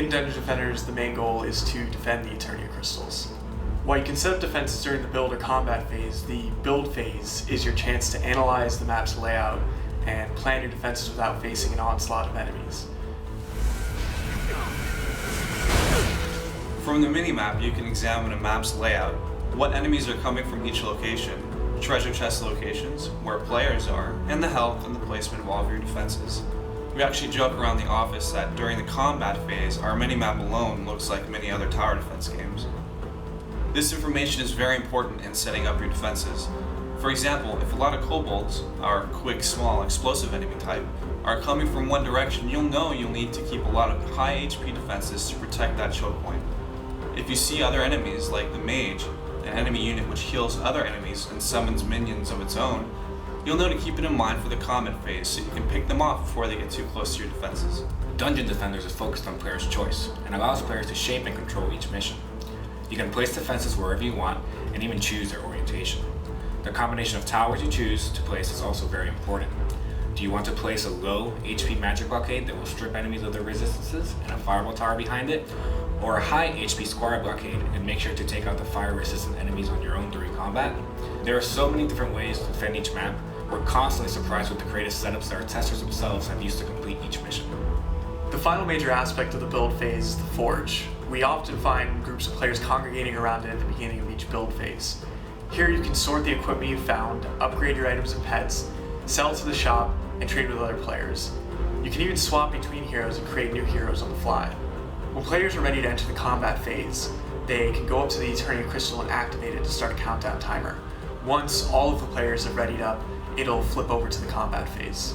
In Dungeon Defenders, the main goal is to defend the Eternia Crystals. While you can set up defenses during the build or combat phase, the build phase is your chance to analyze the map's layout and plan your defenses without facing an onslaught of enemies. From the minimap, you can examine a map's layout, what enemies are coming from each location, treasure chest locations, where players are, and the health and the placement of all of your defenses. We actually joke around the office that during the combat phase, our minimap alone looks like many other tower defense games. This information is very important in setting up your defenses. For example, if a lot of kobolds, our quick, small, explosive enemy type, are coming from one direction, you'll know you'll need to keep a lot of high HP defenses to protect that choke point. If you see other enemies, like the mage, an enemy unit which heals other enemies and summons minions of its own, you'll know to keep it in mind for the combat phase so you can pick them off before they get too close to your defenses. Dungeon Defenders is focused on players' choice and allows players to shape and control each mission. You can place defenses wherever you want and even choose their orientation. The combination of towers you choose to place is also very important. Do you want to place a low HP magic blockade that will strip enemies of their resistances and a fireball tower behind it? Or a high HP squire blockade and make sure to take out the fire resistant enemies on your own during combat? There are so many different ways to defend each map. We're constantly surprised with the creative setups that our testers themselves have used to complete each mission. The final major aspect of the build phase is the Forge. We often find groups of players congregating around it at the beginning of each build phase. Here you can sort the equipment you've found, upgrade your items and pets, sell to the shop, and trade with other players. You can even swap between heroes and create new heroes on the fly. When players are ready to enter the combat phase, they can go up to the Eternia Crystal and activate it to start a countdown timer. Once all of the players have readied up, it'll flip over to the combat phase.